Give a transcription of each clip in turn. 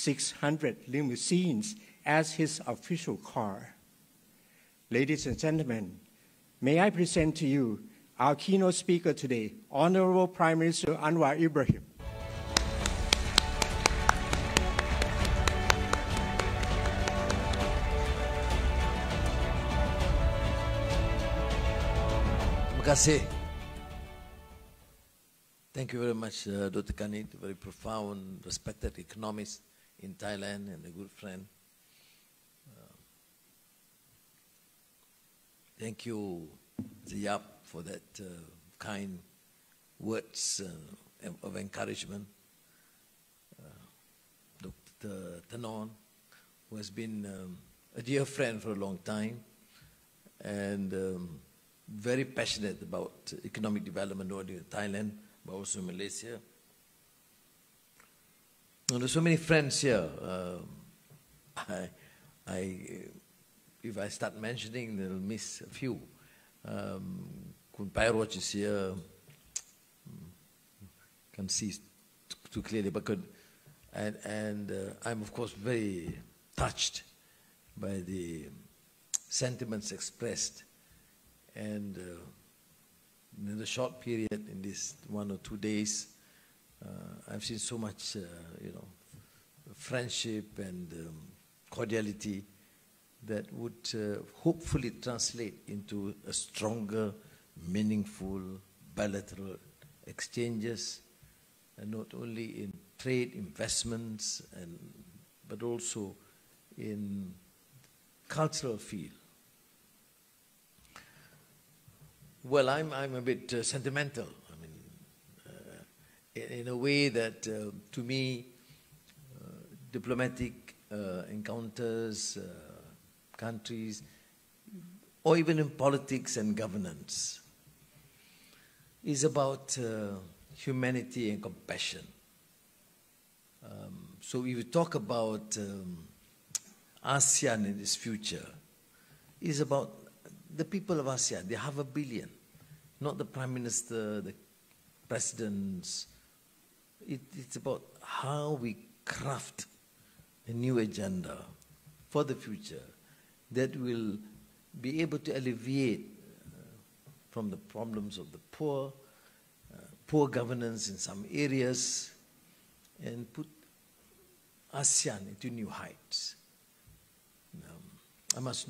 600 limousines as his official car. Ladies and gentlemen, may I present to you our keynote speaker today, Honorable Prime Minister Anwar Ibrahim. Terima kasih. Thank you very much, Dr. Kanit, a very profound, respected economist in Thailand and a good friend. Thank you, Ziyap, for that kind words of encouragement. Dr. Tanon, who has been a dear friend for a long time and very passionate about economic development not only in Thailand, but also in Malaysia. And there's so many friends here. If I start mentioning, they'll miss a few. Kun Pairoj is here. Can't see too clearly, but good. And I'm, of course, very touched by the sentiments expressed. And in the short period, in this 1 or 2 days, I've seen so much, friendship and cordiality that would hopefully translate into a stronger, meaningful, bilateral exchanges, and not only in trade, investments, but also in cultural field. Well, I'm a bit sentimental. I mean, in a way that, to me, diplomatic encounters, countries, or even in politics and governance, is about humanity and compassion. So if we talk about ASEAN in its future, it's about the people of ASEAN, the 500 million, not the Prime Minister, the presidents. It's about how we craft a new agenda for the future that will be able to alleviate from the problems of the poor, poor governance in some areas, and put ASEAN into new heights. I must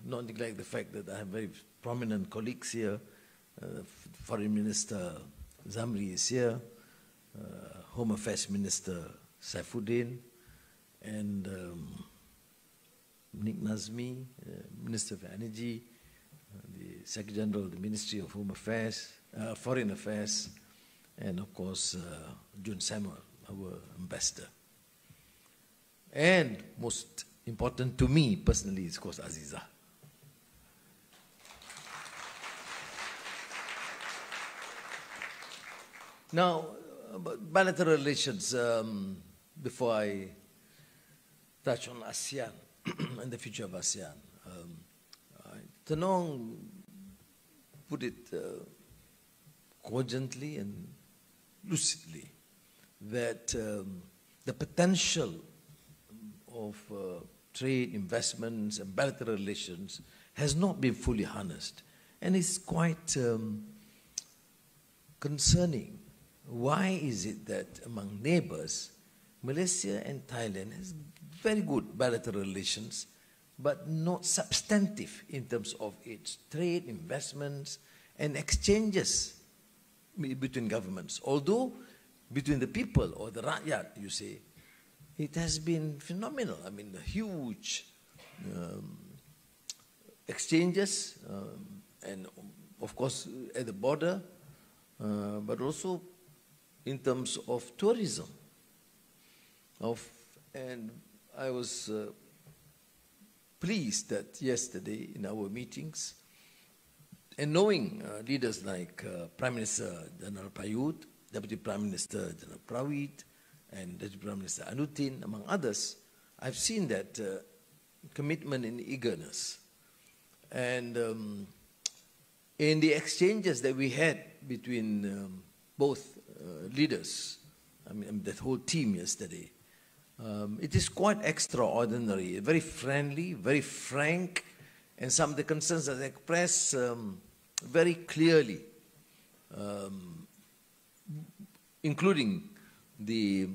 not neglect the fact that I have very prominent colleagues here. Foreign Minister Zamri is here, Home Affairs Minister Saifuddin, and Nick Nazmi, Minister for Energy, the Secretary General of the Ministry of Home Affairs, Foreign Affairs, and of course Jun Samuel, our ambassador. And most important to me personally is, of course, Aziza. Now, about bilateral relations, before I touch on ASEAN and the future of ASEAN, Tanong put it cogently and lucidly that the potential of trade, investments, and bilateral relations has not been fully harnessed. And it's quite concerning. Why is it that among neighbors, Malaysia and Thailand has very good bilateral relations, but not substantive in terms of its trade, investments, and exchanges between governments? Although between the people or the rakyat, you say, it has been phenomenal. I mean, the huge exchanges, and of course at the border, but also in terms of tourism. And I was pleased that yesterday in our meetings, and knowing leaders like Prime Minister General Prayut, Deputy Prime Minister General Prawit, and Deputy Prime Minister Anutin, among others, I've seen that commitment and eagerness. And in the exchanges that we had between both leaders, I mean that whole team yesterday, It is quite extraordinary, very friendly, very frank, and some of the concerns that they express very clearly, including the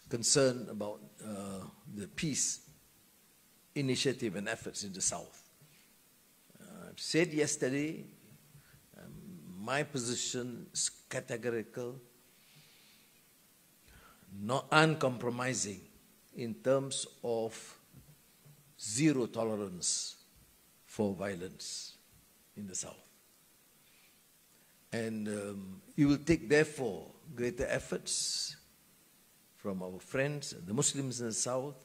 concern about the peace initiative and efforts in the South. I've said yesterday, my position is categorical, not uncompromising in terms of zero tolerance for violence in the South. And you will take, therefore, greater efforts from our friends, the Muslims in the South,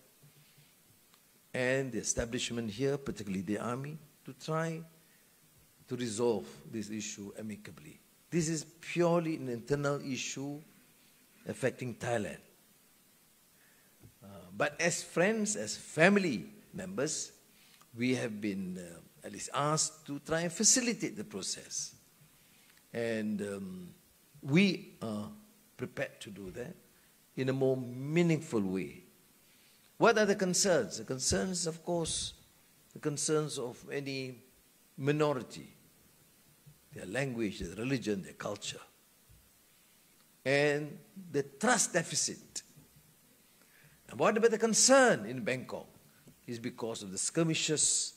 and the establishment here, particularly the army, to try to resolve this issue amicably. This is purely an internal issue affecting Thailand. But as friends, as family members, we have been at least asked to try and facilitate the process. And we are prepared to do that in a more meaningful way. What are the concerns? The concerns, of course, the concerns of any minority, their language, their religion, their culture. And the trust deficit. And what about the concern in Bangkok is because of the skirmishes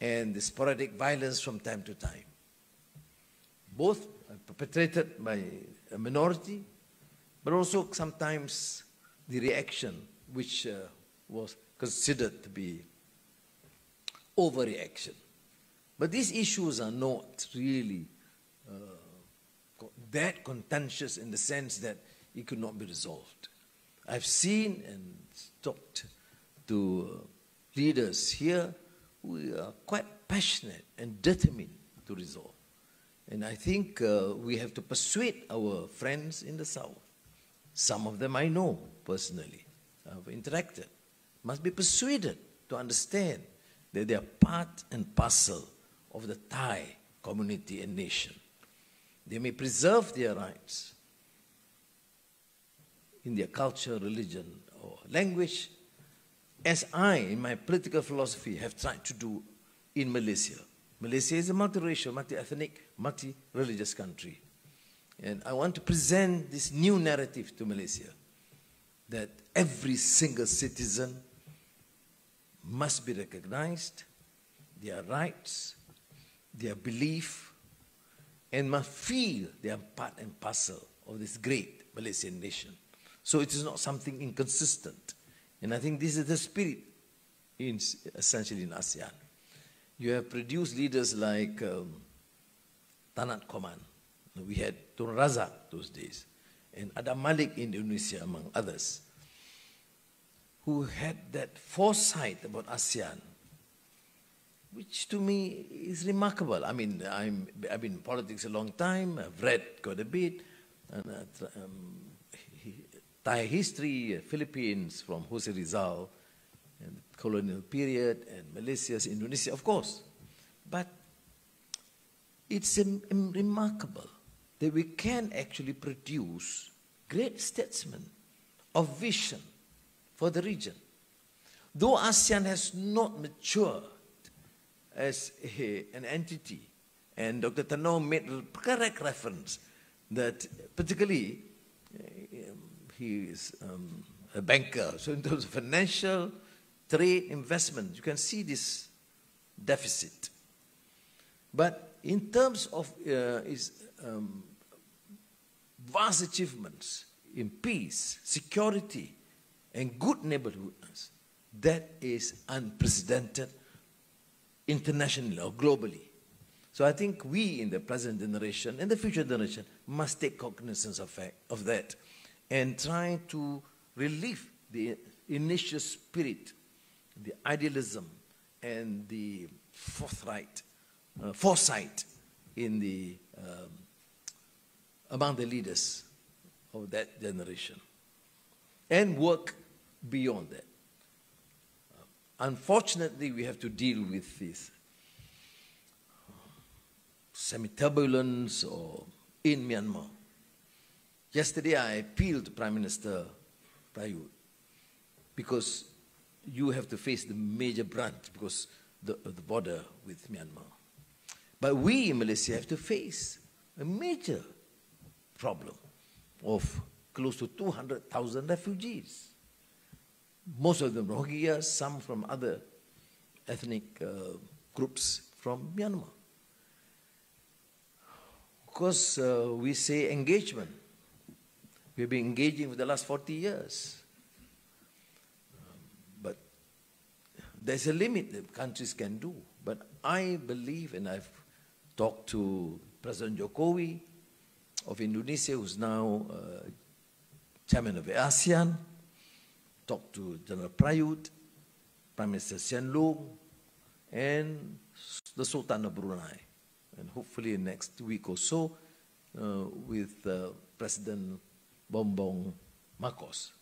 and the sporadic violence from time to time. Both are perpetrated by a minority, but also sometimes the reaction which was considered to be overreaction. But these issues are not really that contentious in the sense that it could not be resolved. I've seen and talked to leaders here who are quite passionate and determined to resolve. And I think we have to persuade our friends in the South. Some of them I know personally. I've interacted. Must be persuaded to understand that they are part and parcel of the Thai community and nation. They may preserve their rights in their culture, religion, or language, as I, in my political philosophy, have tried to do in Malaysia. Malaysia is a multiracial, multi-ethnic, multi-religious country. And I want to present this new narrative to Malaysia, that every single citizen must be recognized, their rights, their belief, and must feel they are part and parcel of this great Malaysian nation. So it is not something inconsistent. And I think this is the spirit essentially in ASEAN. You have produced leaders like Tanat Koman. We had Tun Razak those days, and Adam Malik in Indonesia, among others, who had that foresight about ASEAN, which to me is remarkable. I mean, I've been in politics a long time, I've read quite a bit, and Thai history, Philippines from Jose Rizal, and the colonial period, and Malaysia's Indonesia, of course. But it's remarkable that we can actually produce great statesmen of vision for the region. Though ASEAN has not matured as an entity, and Dr. Tano made correct reference that particularly he is a banker, so in terms of financial, trade, investment, you can see this deficit. But in terms of his vast achievements in peace, security, and good neighborhoods, that is unprecedented internationally or globally. So I think we in the present generation and the future generation must take cognizance of that and try to relieve the initial spirit, the idealism, and the foresight in the among the leaders of that generation, and work beyond that. Unfortunately, we have to deal with this semi-turbulence or in Myanmar. Yesterday, I appealed to Prime Minister Prayut because you have to face the major brunt because the border with Myanmar. But we in Malaysia have to face a major problem of close to 200,000 refugees. Most of them Rohingyas, some from other ethnic groups from Myanmar. Of course, we say engagement. We've been engaging for the last 40 years. But there's a limit that countries can do. But I believe, and I've talked to President Jokowi of Indonesia, who's now chairman of ASEAN, talked to General Prayut, Prime Minister Sien Loong, and the Sultan of Brunei. And hopefully next week or so with President Bongbong Marcos.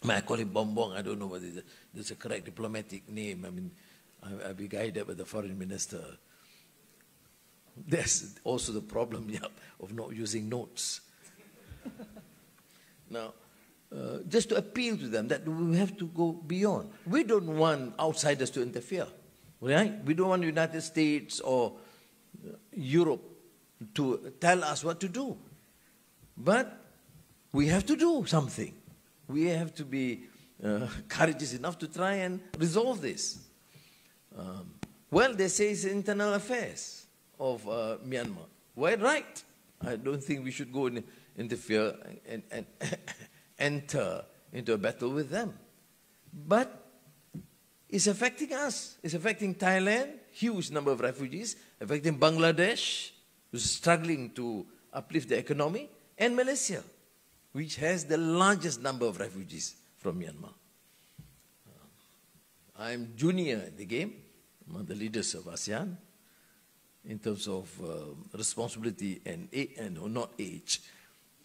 I call him Bongbong, I don't know whether there's a correct diplomatic name. I mean, I'll be guided by the foreign minister. There's also the problem of not using notes. Now, just to appeal to them that we have to go beyond. We don't want outsiders to interfere, right? We don't want the United States or Europe to tell us what to do. But we have to do something. We have to be courageous enough to try and resolve this. Well, they say it's internal affairs of Myanmar. Well, right. I don't think we should go and interfere and enter into a battle with them. But it's affecting us. It's affecting Thailand, huge number of refugees, affecting Bangladesh, who's struggling to uplift the economy, and Malaysia, which has the largest number of refugees from Myanmar. I'm junior in the game, among the leaders of ASEAN, in terms of responsibility and not age,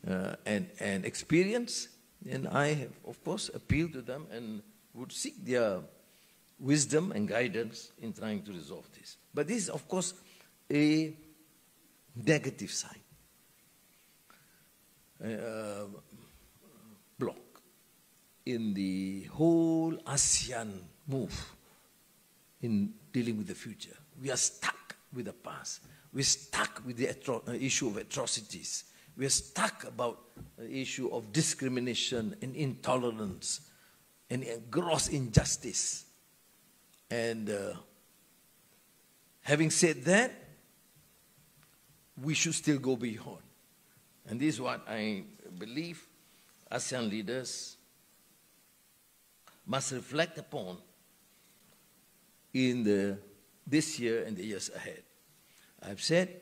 and experience. And I have, of course, appealed to them and would seek their wisdom and guidance in trying to resolve this. But this is, of course, a negative sign. Block in the whole ASEAN move in dealing with the future. We are stuck with the past. We're stuck with the issue of atrocities. We're stuck about the issue of discrimination and intolerance and gross injustice. And having said that, we should still go beyond. And this is what I believe ASEAN leaders must reflect upon in this year and the years ahead. I've said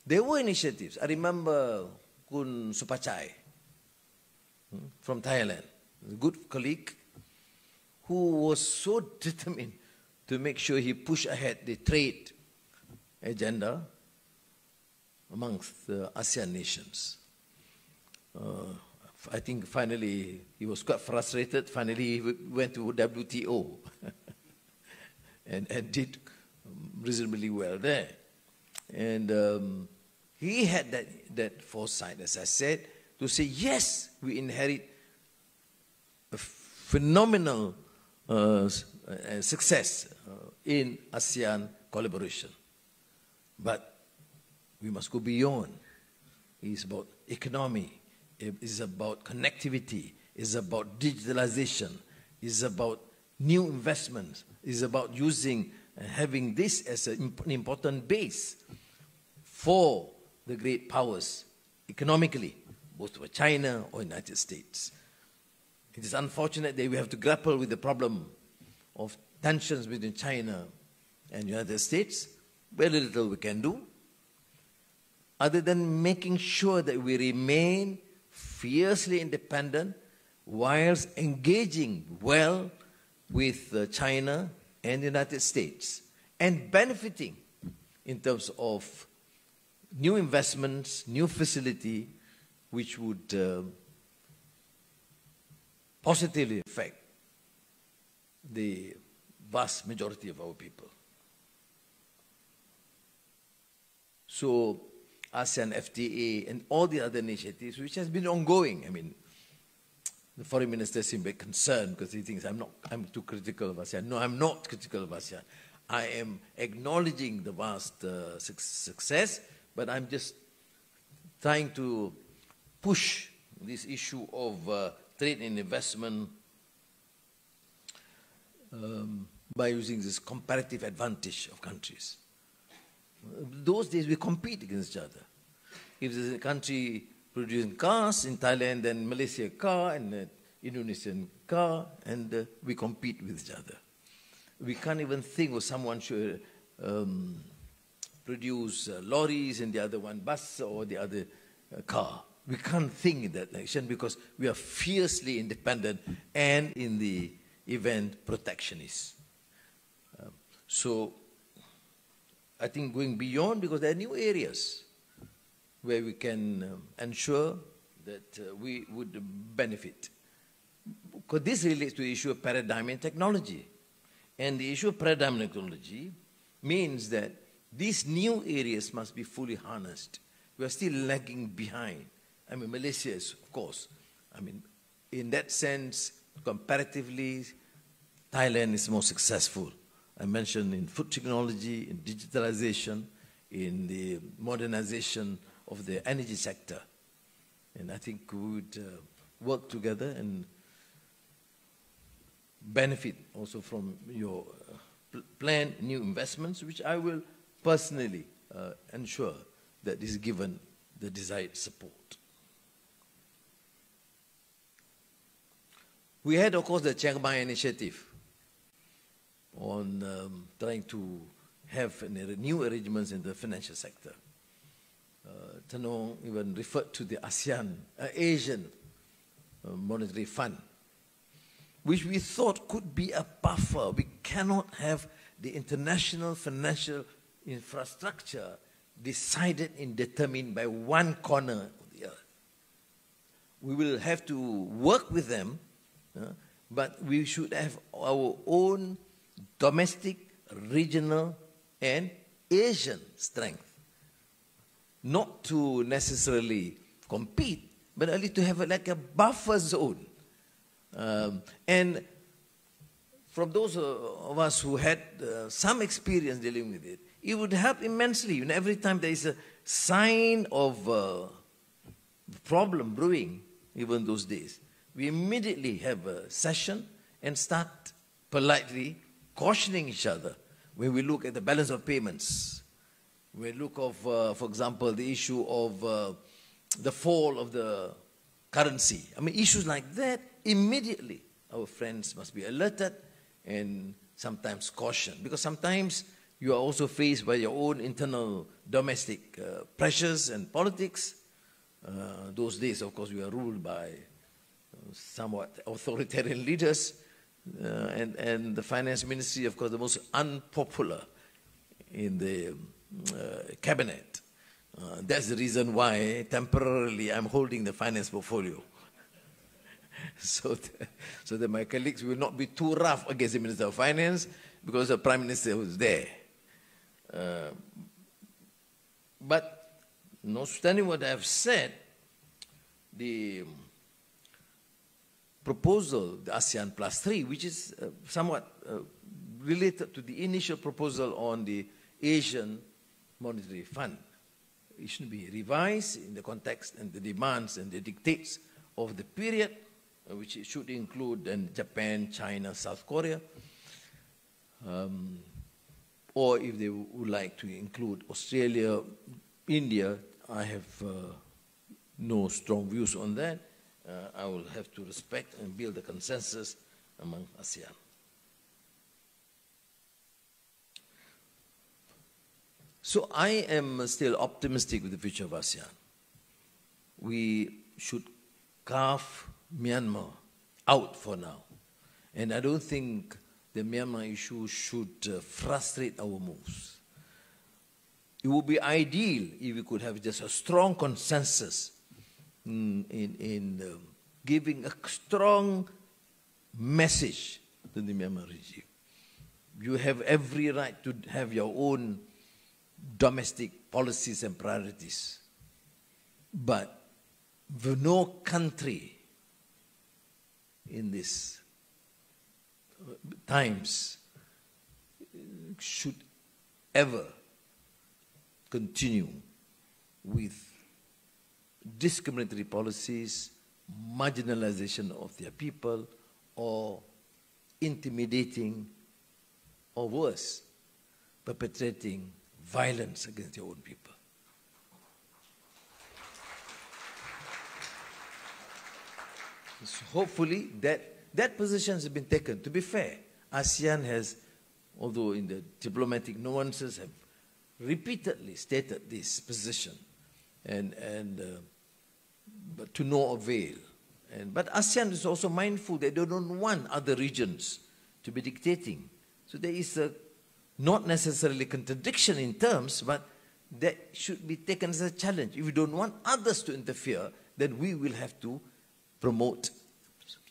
there were initiatives. I remember Kun Supachai from Thailand, a good colleague who was so determined to make sure he pushed ahead the trade agenda amongst the ASEAN nations. I think finally he was quite frustrated. Finally he went to WTO and did reasonably well there. And he had that foresight, as I said, to say, yes, we inherit a phenomenal success in ASEAN collaboration. But we must go beyond. It's about economy. It's about connectivity. It's about digitalization. It's about new investments. It's about using and having this as an important base for the great powers economically, both for China or United States. It is unfortunate that we have to grapple with the problem of tensions between China and United States. Very little we can do, other than making sure that we remain fiercely independent whilst engaging well with China and the United States and benefiting in terms of new investments, new facility, which would positively affect the vast majority of our people. So ASEAN FTA and all the other initiatives, which has been ongoing. I mean, The foreign minister seemed very concerned because he thinks I'm too critical of ASEAN. No, I'm not critical of ASEAN. I am acknowledging the vast success, but I'm just trying to push this issue of trade and investment by using this comparative advantage of countries. Those days we compete against each other. If there's a country producing cars in Thailand, then Malaysia car and Indonesian car, and we compete with each other. We can't even think of someone should produce lorries and the other one bus or the other car. We can't think in that direction because we are fiercely independent and in the event protectionist. So I think going beyond, because there are new areas where we can ensure that we would benefit. Because this relates to the issue of paradigm and technology. And the issue of paradigm and technology means that these new areas must be fully harnessed. We are still lagging behind. I mean, Malaysia is, of course, I mean, in that sense, comparatively, Thailand is more successful. I mentioned in food technology, in digitalization, in the modernization of the energy sector. And I think we would work together and benefit also from your planned new investments, which I will personally ensure that is given the desired support. We had, of course, the Chiang Mai initiative on trying to have new arrangements in the financial sector. Tanong even referred to the Asian Monetary Fund, which we thought could be a buffer. We cannot have the international financial infrastructure decided and determined by one corner of the earth. We will have to work with them, but we should have our own domestic, regional, and Asian strength. Not to necessarily compete, but only to have like a buffer zone. And from those of us who had some experience dealing with it, it would help immensely. And every time there is a sign of problem brewing, even those days, we immediately have a session and start politely cautioning each other. When we look at the balance of payments, we look of, for example, the issue of the fall of the currency. I mean, issues like that, immediately our friends must be alerted and sometimes cautioned. Because sometimes you are also faced by your own internal domestic pressures and politics. Those days, of course, we are ruled by somewhat authoritarian leaders. And the finance ministry, of course, the most unpopular in the cabinet. That's the reason why temporarily I'm holding the finance portfolio. so that my colleagues will not be too rough against the Minister of Finance because the Prime Minister was there. But notwithstanding what I have said, the proposal, the ASEAN +3, which is somewhat related to the initial proposal on the Asian Monetary Fund. It should be revised in the context and the demands and the dictates of the period, which it should include Japan, China, South Korea, or if they would like to include Australia, India. I have no strong views on that. I will have to respect and build a consensus among ASEAN. So I am still optimistic with the future of ASEAN. We should carve Myanmar out for now. And I don't think the Myanmar issue should frustrate our moves. It would be ideal if we could have just a strong consensus in giving a strong message to the Myanmar regime. You have every right to have your own domestic policies and priorities. But no country in these times should ever continue with discriminatory policies, marginalization of their people, or intimidating, or worse, perpetrating violence against their own people. So hopefully that position has been taken. To be fair, ASEAN has, although in the diplomatic nuances, have repeatedly stated this position, but to no avail. But ASEAN is also mindful that they don't want other regions to be dictating. So there is a not necessarily contradiction in terms, but that should be taken as a challenge. If we don't want others to interfere, then we will have to promote,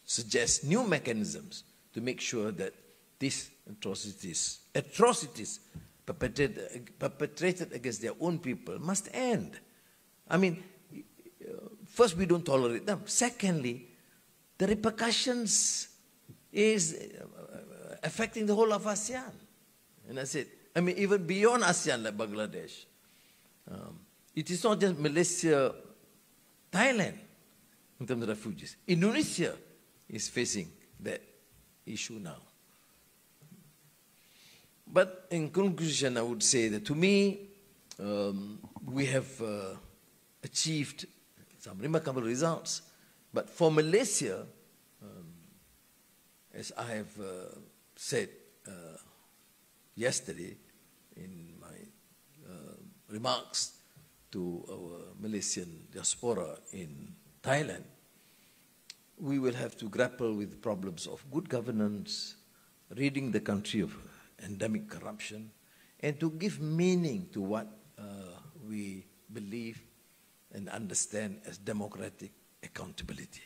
suggest new mechanisms to make sure that these atrocities perpetrated against their own people must end. I mean, first, we don't tolerate them. Secondly, the repercussions is affecting the whole of ASEAN. And I said, I mean, even beyond ASEAN, like Bangladesh. It is not just Malaysia, Thailand, in terms of refugees. Indonesia is facing that issue now. But in conclusion, I would say that to me, we have achieved some remarkable results. But for Malaysia, as I have said yesterday in my remarks to our Malaysian diaspora in Thailand, we will have to grapple with problems of good governance, ridding the country of endemic corruption, and to give meaning to what we believe and understand as democratic accountability.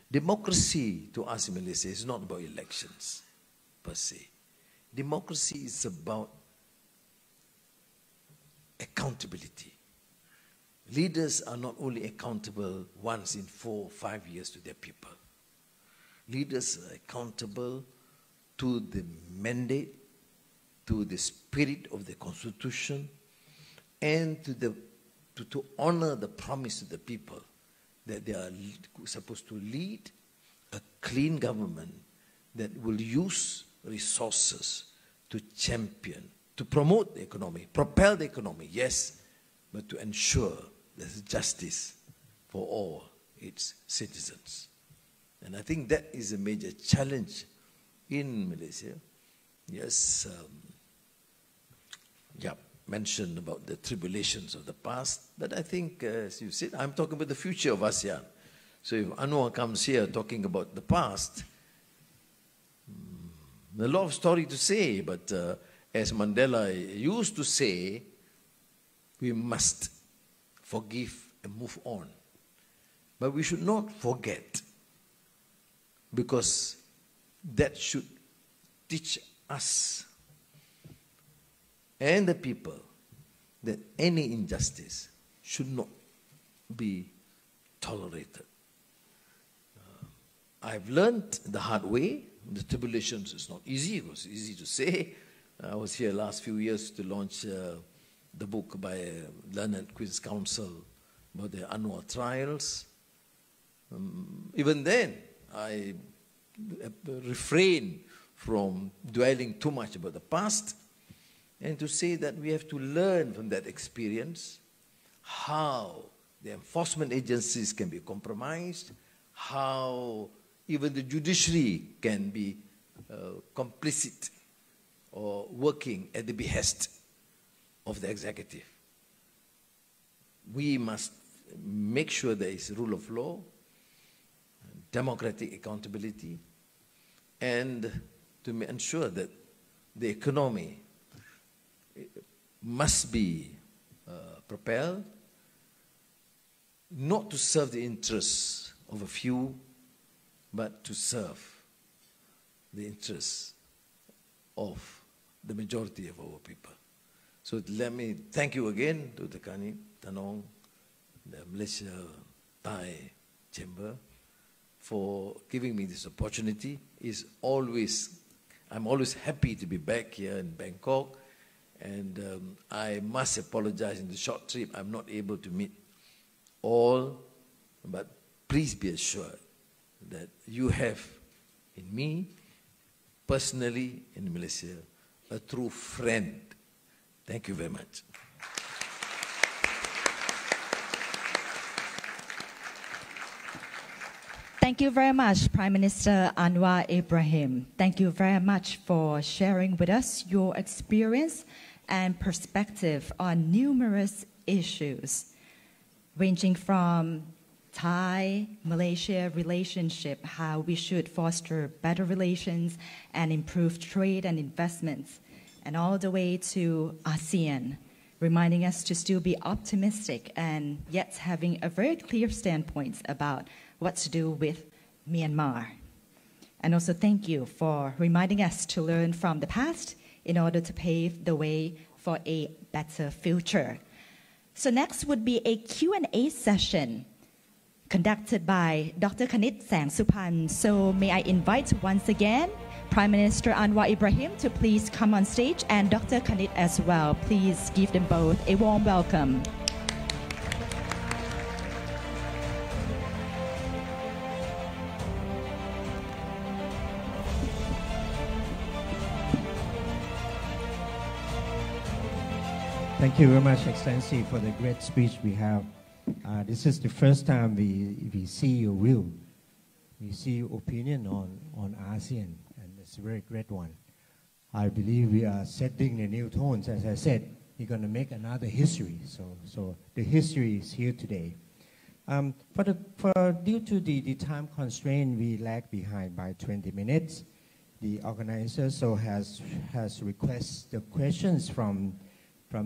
Democracy to us in Malaysia is not about elections per se. Democracy is about accountability. Leaders are not only accountable once in 4 or 5 years to their people. Leaders are accountable to the mandate, to the spirit of the Constitution, and to honor the promise to the people that they are supposed to lead a clean government that will use resources to champion, to promote the economy, propel the economy, yes, but to ensure there's justice for all its citizens. And I think that is a major challenge in Malaysia. Yes, mentioned about the tribulations of the past, but I think, as you said, I'm talking about the future of ASEAN. So if Anwar comes here talking about the past, a lot of story to say, but as Mandela used to say, we must forgive and move on. But we should not forget, because that should teach us and the people that any injustice should not be tolerated. I've learned the hard way. The tribulations is not easy. It was easy to say. I was here last few years to launch the book by Learned Queen's Council about the Anwar trials. Even then, I refrained from dwelling too much about the past, and to say that we have to learn from that experience how the enforcement agencies can be compromised, how even the judiciary can be complicit or working at the behest of the executive. We must make sure there is rule of law, democratic accountability, and to ensure that the economy must be propelled, not to serve the interests of a few, but to serve the interests of the majority of our people. So let me thank you again to the Kani, Tanong, the Malaysia Thai Chamber for giving me this opportunity. I'm always happy to be back here in Bangkok, and I must apologize in the short trip. I'm not able to meet all, but please be assured that you have in me, personally in Malaysia, a true friend. Thank you very much. Thank you very much, Prime Minister Anwar Ibrahim. Thank you very much for sharing with us your experience and perspective on numerous issues, ranging from Thai-Malaysia relationship, how we should foster better relations and improve trade and investments, and all the way to ASEAN, reminding us to still be optimistic and yet having a very clear standpoint about what to do with Myanmar. And also thank you for reminding us to learn from the past in order to pave the way for a better future. So next would be a Q&A session conducted by Dr. Kanit Sangsupan. So may I invite once again Prime Minister Anwar Ibrahim to please come on stage, and Dr. Kanit as well. Please give them both a warm welcome. Thank you very much, Excellency, for the great speech we have. This is the first time we see your view, we see your opinion on ASEAN, and it's a very great one. I believe we are setting the new tones. As I said, we're going to make another history. So the history is here today. Due to the time constraint, we lag behind by 20 minutes. The organizer has requested the questions from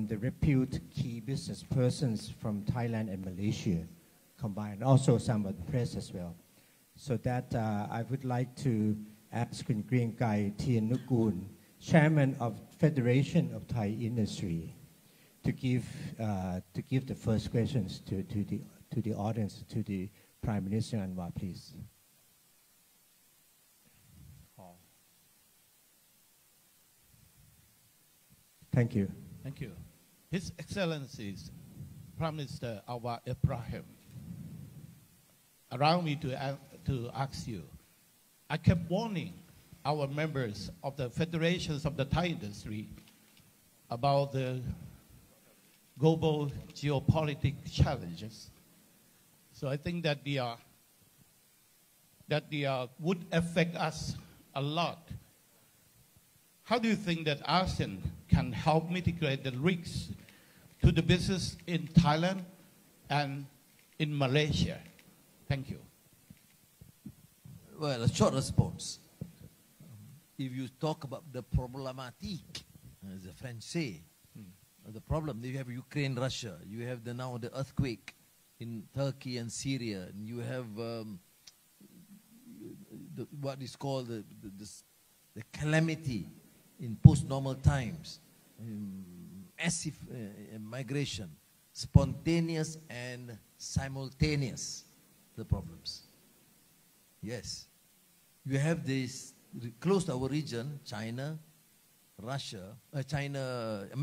the repute key business persons from Thailand and Malaysia combined, also some of the press as well. So that I would like to ask Kun Green Kai Tien Nukun, Chairman of Federation of Thai Industry, to give the first questions to the audience, to the Prime Minister Anwar, please. Thank you. Thank you. His Excellencies, Prime Minister Anwar Ibrahim, allow me to ask you. I kept warning our members of the federations of the Thai industry about the global geopolitical challenges. So I think that they would affect us a lot. How do you think that ASEAN can help mitigate the risks to the business in Thailand and in Malaysia? Thank you. Well, a short response. If you talk about the problematique, as the French say, the problem, you have Ukraine, Russia, you have now the earthquake in Turkey and Syria, and you have what is called the calamity in post-normal times, massive migration, spontaneous and simultaneous, the problems. Yes. You have this close to our region, China, Russia,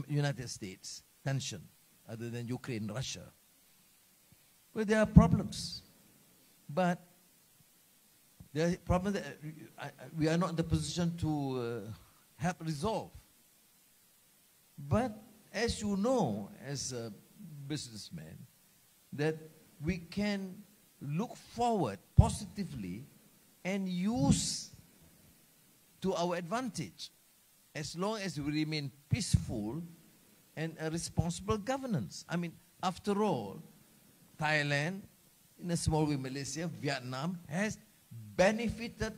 United States, tension, other than Ukraine, Russia. Well, there are problems. But there are problems that we are not in the position to help resolve. But as you know, as a businessman, that we can look forward positively and use to our advantage as long as we remain peaceful and a responsible governance. I mean, after all, Thailand, in a small way Malaysia, Vietnam, has benefited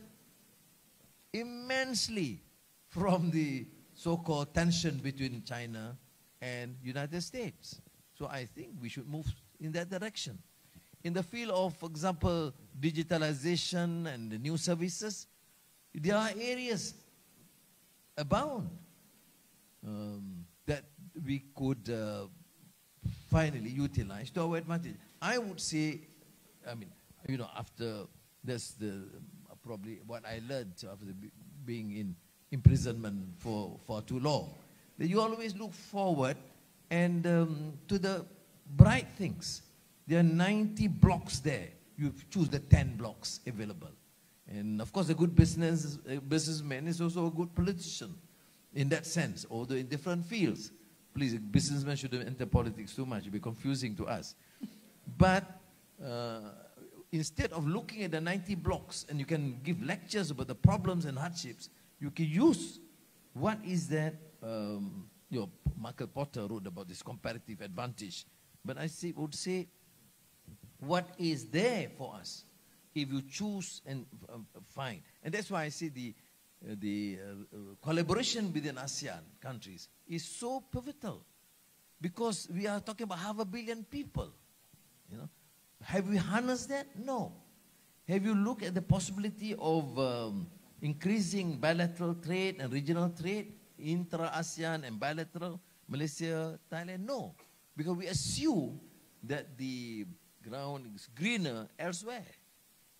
immensely from the so-called tension between China and United States. So I think we should move in that direction. In the field of, for example, digitalization and the new services, there are areas abound that we could finally utilize to our advantage. I would say, I mean, you know, after That's probably what I learned after being in imprisonment for too long. That you always look forward and to the bright things. There are 90 blocks there. You choose the 10 blocks available. And of course, a good businessman is also a good politician in that sense, although in different fields. Please, businessmen shouldn't enter politics too much. It'll be confusing to us. But instead of looking at the 90 blocks, and you can give lectures about the problems and hardships, you can use what is that, Michael Porter wrote about this comparative advantage. But I would say, what is there for us if you choose and find? And that's why I say the collaboration within ASEAN countries is so pivotal, because we are talking about 500 million people. You know, have we harnessed that? No. Have you looked at the possibility of increasing bilateral trade and regional trade, intra-ASEAN and bilateral, Malaysia, Thailand? No, because we assume that the ground is greener elsewhere,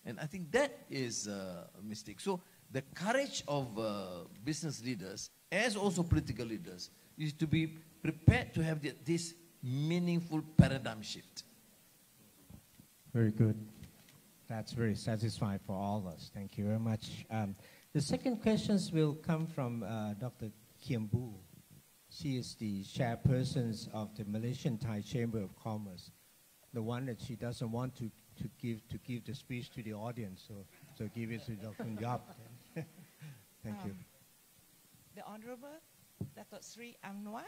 and I think that is a mistake. So the courage of business leaders, as also political leaders, is to be prepared to have this meaningful paradigm shift. Very good. That's very satisfying for all of us. Thank you very much. The second questions will come from Dr. Kiambu. She is the chairperson of the Malaysian Thai Chamber of Commerce, the one that she doesn't want to give the speech to the audience, so give it to Dr. Yap. Thank you. The Honorable Dato' Sri Anwar,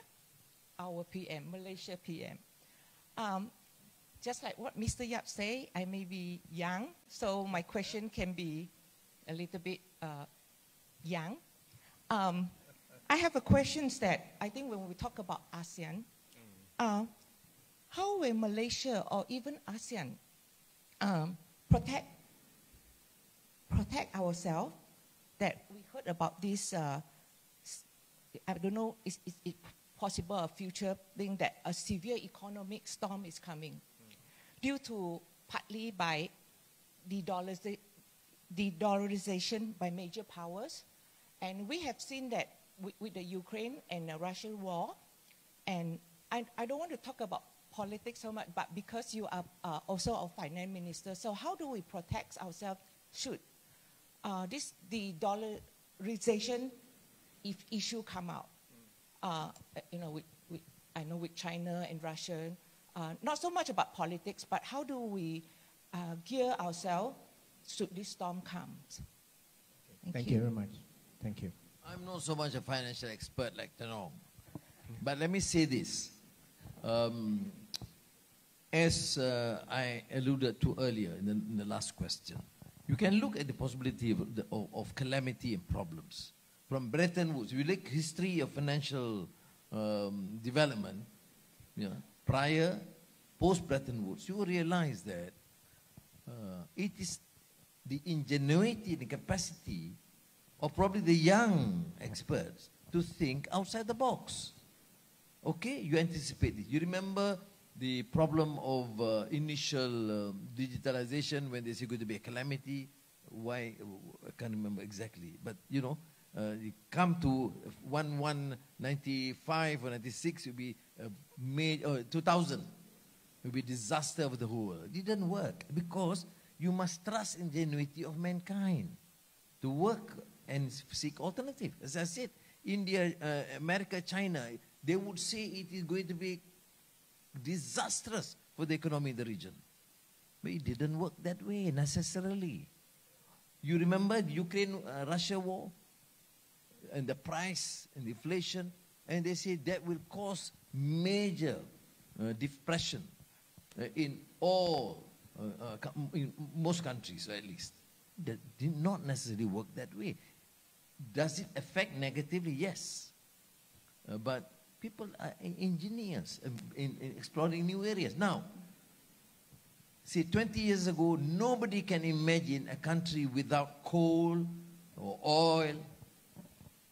our PM, Malaysia PM. Just like what Mr. Yap say, I may be young, so my question can be a little bit young. I have a question that I think when we talk about ASEAN, how will Malaysia or even ASEAN protect ourselves? That we heard about this, I don't know, is it possible a future thing that a severe economic storm is coming due to partly by the dollarization by major powers. And we have seen that with the Ukraine and the Russian war. And I don't want to talk about politics so much, but because you are also a finance minister, so how do we protect ourselves should the dollarization issue come out? You know, I know with China and Russia, not so much about politics, but how do we gear ourselves should this storm come? Thank you very much. Thank you. I'm not so much a financial expert like Tanong, but let me say this. As I alluded to earlier in the last question, you can look at the possibility of calamity and problems. From Bretton Woods, if you look history of financial development, you know, prior, post Bretton Woods, you will realize that it is the ingenuity and the capacity of probably the young experts to think outside the box. Okay, you anticipate it. You remember the problem of initial digitalization when there's going to be a calamity. Why? I can't remember exactly. But, you know, you come to 1995 or 96, it will be 2000. It will be disaster of the whole world. It didn't work because you must trust ingenuity of mankind to work and seek alternative. As I said, India, America, China, they would say it is going to be disastrous for the economy in the region. But it didn't work that way necessarily. You remember the Ukraine-Russia war? And the price and the inflation, and they say that will cause major depression in most countries, at least. That did not necessarily work that way. Does it affect negatively? Yes. But people are engineers in exploring new areas. Now, see, 20 years ago, nobody can imagine a country without coal or oil.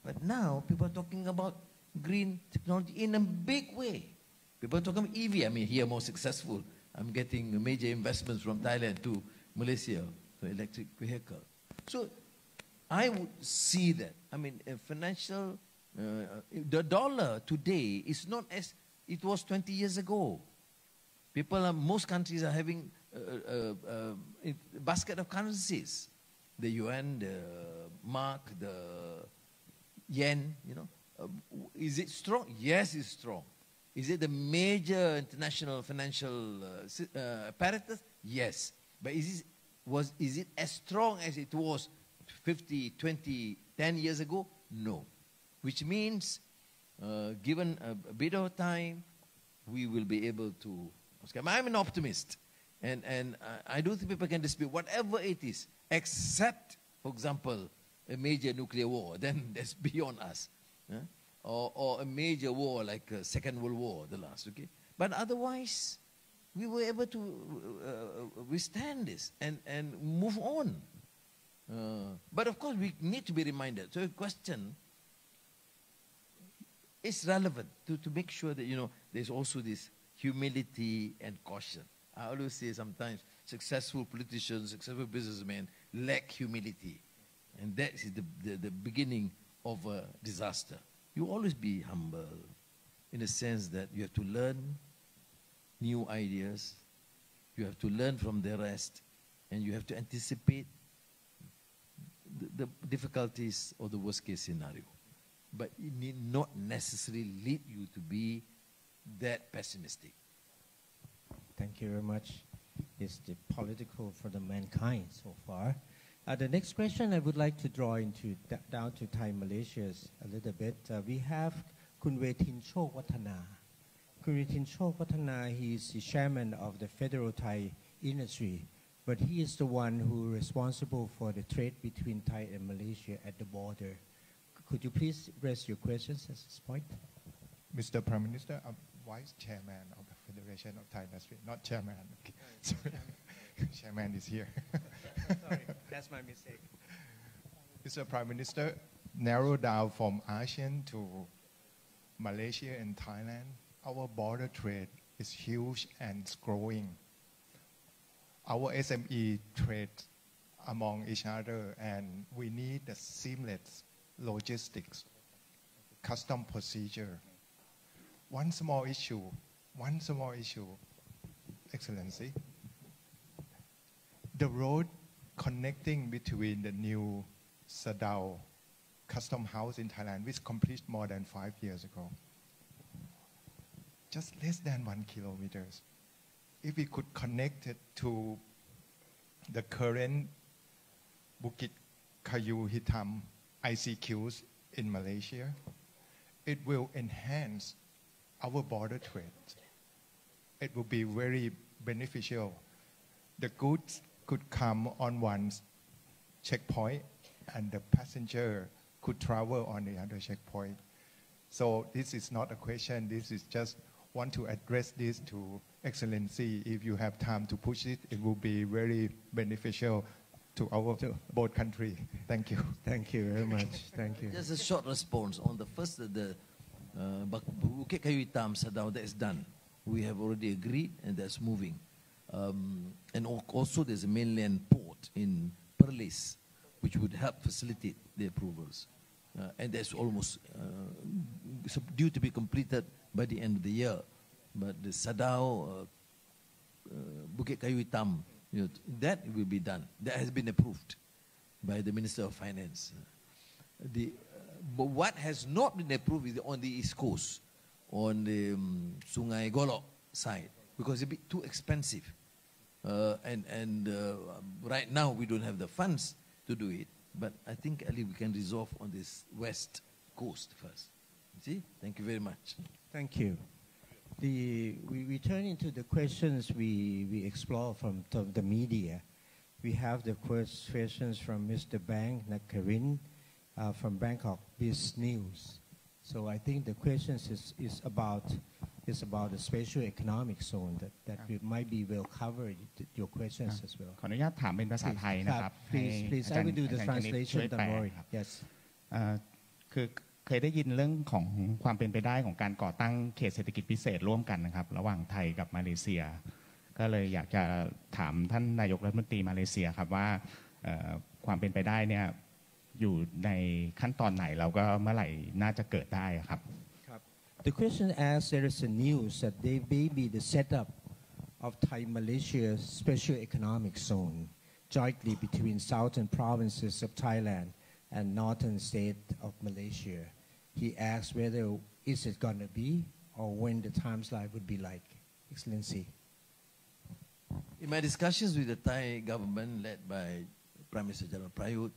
But now, people are talking about green technology in a big way. People are talking about EV. I mean, here more successful. I'm getting major investments from Thailand to Malaysia. the electric vehicle. So I would see that. I mean, financial, the dollar today is not as it was 20 years ago. Most countries are having a basket of currencies. The yuan, the mark, the yen, is it strong? Yes, it's strong. Is it the major international financial apparatus? Yes. But is it as strong as it was 50, 20, 10 years ago? No. Which means, given a bit of time, we will be able to. I'm an optimist. And I don't think people can dispute whatever it is, except, for example, a major nuclear war. Then that's beyond us. Or a major war like Second World War, the last. Okay? But otherwise, we were able to withstand this and move on. But of course, we need to be reminded. So the question is relevant to make sure that, there's also this humility and caution. I always say sometimes successful politicians, successful businessmen lack humility. And that is the beginning of a disaster. You always be humble in the sense that you have to learn new ideas, you have to learn from the rest, and you have to anticipate the difficulties or the worst case scenario. But it need not necessarily lead you to be that pessimistic. Thank you very much. It's the political for the mankind so far. The next question I would like to draw down to Thai Malaysia a little bit. We have Kun Wetin Chok Watana. Kun Wetin Chok Watana, he is the chairman of the Federal Thai Industry, but he is the one who is responsible for the trade between Thai and Malaysia at the border. Could you please raise your questions at this point? Mr. Prime Minister, I'm Vice Chairman of the Federation of Thai Industry, not Chairman. Okay. Sorry. Chairman is here. Sorry, that's my mistake. Mr. Prime Minister, narrow down from ASEAN to Malaysia and Thailand, our border trade is huge and it's growing. Our SME trade among each other, and we need a seamless logistics, custom procedure. One small issue, Excellency. The road connecting between the new Sadao custom house in Thailand, which completed more than 5 years ago, just less than 1 kilometer. If we could connect it to the current Bukit Kayu Hitam ICQs in Malaysia, it will enhance our border trade. It will be very beneficial. The goods could come on one checkpoint and the passenger could travel on the other checkpoint. So this is not a question, this is just want to address this to Excellency. If you have time to push it, it will be very beneficial to our both country. Thank you. Thank you very much. Thank you. Just a short response on the first, the Bukit Kayu Hitam Sadao, that is done. We have already agreed and that's moving. And also there's a mainland port in Perlis, which would help facilitate the approvals. And that's almost due to be completed by the end of the year. But the Sadao, Bukit Kayu Hitam, that will be done. That has been approved by the Minister of Finance. But what has not been approved is on the East Coast, on the Sungai Golok side, because it's a bit too expensive. And right now we don't have the funds to do it. But I think Ali, we can resolve on this West Coast first. See? Thank you very much. Thank you. We turn into the questions we explore from the media. We have the questions from Mr. Bang Nakarin from Bangkok Biz News. So I think the questions is about the special economic zone that we might be will cover your questions as well. ขออนุญาตถามเป็นภาษาไทยนะครับ Please, I will do the translation. Don't worry. Yes. คือเคยได้ยินเรื่องของความเป็นไปได้ของการก่อตั้งเขตเศรษฐกิจพิเศษร่วมกันนะครับระหว่างไทยกับมาเลเซีย ก็เลยอยากจะถามท่านนายกรัฐมนตรีมาเลเซียครับว่าความเป็นไปได้เนี่ยอยู่ในขั้นตอนไหนแล้วก็เมื่อไหร่น่าจะเกิดได้ครับ The question asks, there is a news that there may be the setup of Thai-Malaysia Special Economic Zone jointly between southern provinces of Thailand and northern state of Malaysia. He asks whether is it going to be or when the timeline would be like, Excellency. In my discussions with the Thai government led by Prime Minister General Prayut,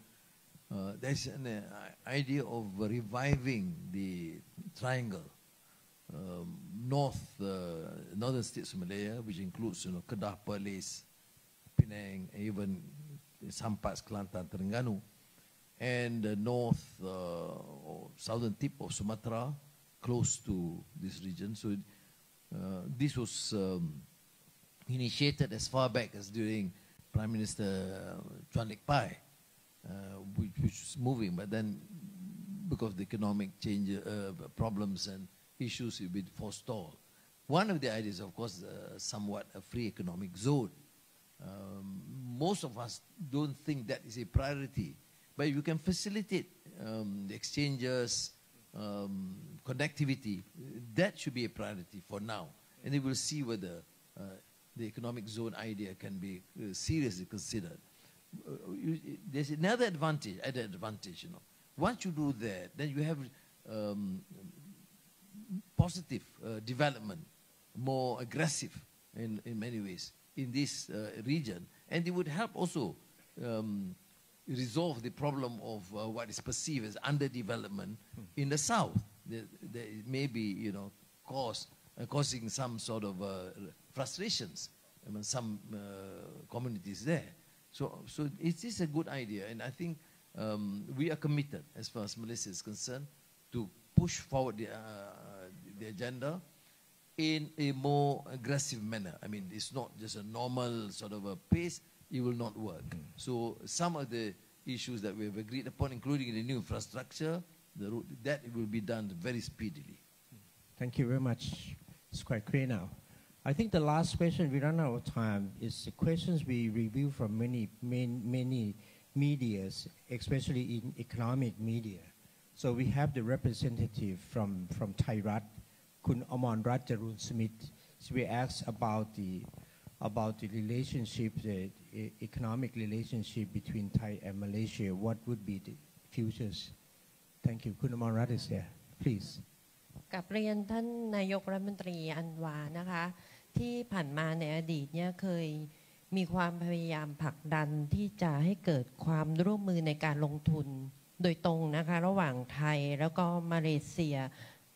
there's an idea of reviving the triangle, northern states of Malaya, which includes Kedah, Perlis, Penang, even some parts Kelantan, Terengganu, and the north or southern tip of Sumatra, close to this region. So this was initiated as far back as during Prime Minister Chuan Lik Pai, which was moving, but then because of the economic change problems and issues, it been forestalled. One of the ideas, of course, somewhat a free economic zone. Most of us don't think that is a priority, but you can facilitate the exchanges, connectivity. That should be a priority for now, and we will see whether the economic zone idea can be seriously considered. There's another advantage, added advantage, Once you do that, then you have positive development, more aggressive in many ways in this region. And it would help also resolve the problem of what is perceived as underdevelopment in the south. That may be, causing some sort of frustrations among some communities there. So it is a good idea, and I think we are committed, as far as Malaysia is concerned, to push forward the agenda in a more aggressive manner. I mean, it's not just a normal sort of a pace. It will not work. So some of the issues that we have agreed upon, including the new infrastructure, that will be done very speedily. Thank you very much. It's quite clear now. I think the last question, we run out of time, is the questions we review from many medias, especially in economic media. So we have the representative from Thai Rat, Kun Amonrat Jarun Smith. So we asked about the relationship, the economic relationship between Thai and Malaysia. What would be the futures? Thank you. Kun Amonrat is there. Please. กับเรียนท่านนายกรัฐมนตรีอันวานะคะที่ผ่านมาในอดีตเนี่ยเคยมีความพยายามผลักดันที่จะให้เกิดความร่วมมือในการลงทุนโดยตรงนะคะระหว่างไทยแล้วก็มาเลเซีย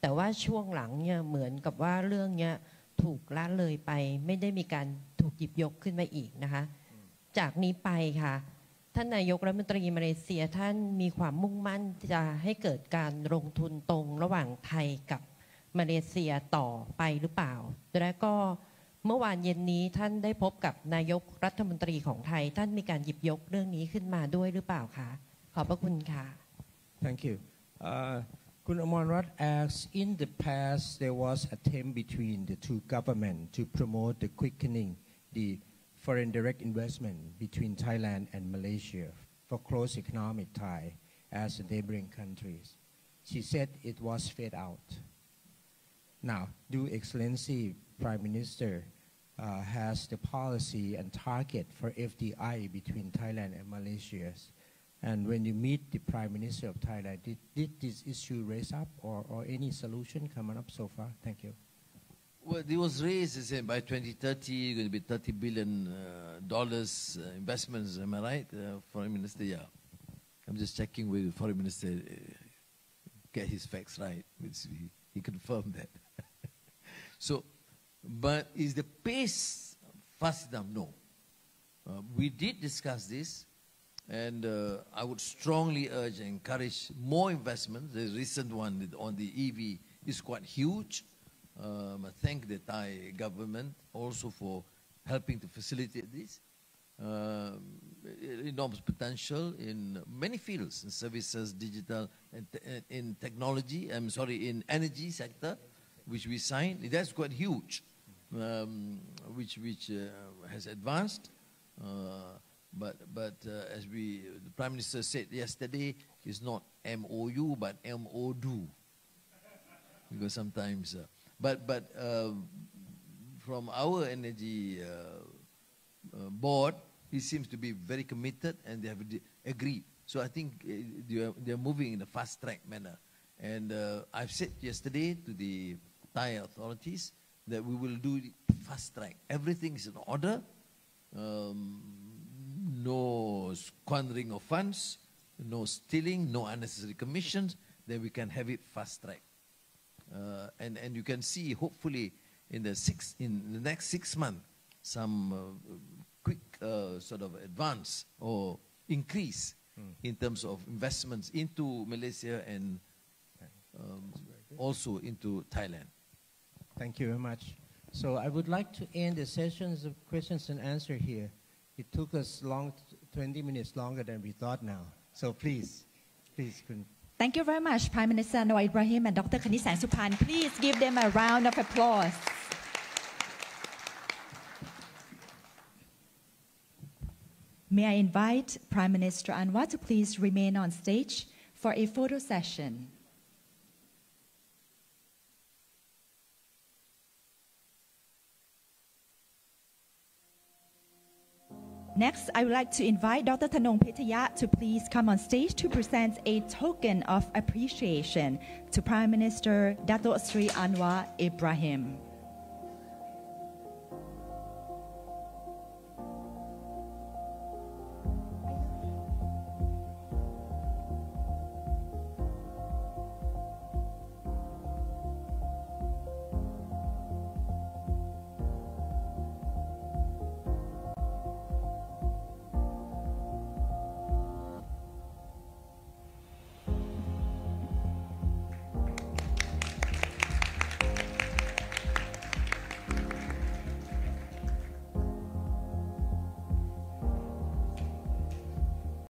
แต่ว่าช่วงหลังเนี่ยเหมือนกับว่าเรื่องเนี้ยถูกละเลยไปไม่ได้มีการถูกหยิบยกขึ้นมาอีกนะคะจากนี้ไปค่ะท่านนายกรัฐมนตรีมาเลเซียท่านมีความมุ่งมั่นจะให้เกิดการลงทุนตรงระหว่างไทยกับมาเลเซียต่อไปหรือเปล่าและก็เมื่อวานเย็นนี้ท่านได้พบกับนายกรัฐมนตรีของไทยท่านมีการหยิบยกเรื่องนี้ขึ้นมาด้วยหรือเปล่าคะขอบพระคุณค่ะ Thank you. Kun Amonrat asks, in the past there was attempt between the two governments to promote the quickening the foreign direct investment between Thailand and Malaysia for close economic tie as neighboring countries. She said it was fed out. Now, do Excellency Prime Minister has the policy and target for FDI between Thailand and Malaysia? And when you meet the Prime Minister of Thailand, did this issue raise up or any solution coming up so far? Thank you. Well, it was raised, by 2030, going to be $30 billion investments. Am I right, Foreign Minister? Yeah. I'm just checking with the Foreign Minister, get his facts right. He confirmed that. So, but is the pace fast enough? No. We did discuss this, and I would strongly urge and encourage more investment. The recent one on the EV is quite huge. I thank the Thai government also for helping to facilitate this. Enormous potential in many fields, in services, digital, and in technology, in energy sector, which we signed. That's quite huge. which has advanced. But as the Prime Minister said yesterday, it's not MOU but MODO, because sometimes. But from our energy board, he seems to be very committed, and they have agreed. So I think they are moving in a fast-track manner. And I've said yesterday to the Thai authorities that we will do fast-track. Everything is in order. No squandering of funds, no stealing, no unnecessary commissions. Then we can have it fast-track. And you can see, hopefully, in the next 6 months, some quick sort of advance or increase in terms of investments into Malaysia and also into Thailand. Thank you very much. So I would like to end the sessions of questions and answer here. It took us 20 minutes longer than we thought now. So please. Thank you very much, Prime Minister Anwar Ibrahim and Dr. Kani Sangsupan. Please give them a round of applause. May I invite Prime Minister Anwar to please remain on stage for a photo session. Next, I would like to invite Dr. Thanong Phitayat to please come on stage to present a token of appreciation to Prime Minister Dato Sri Anwar Ibrahim.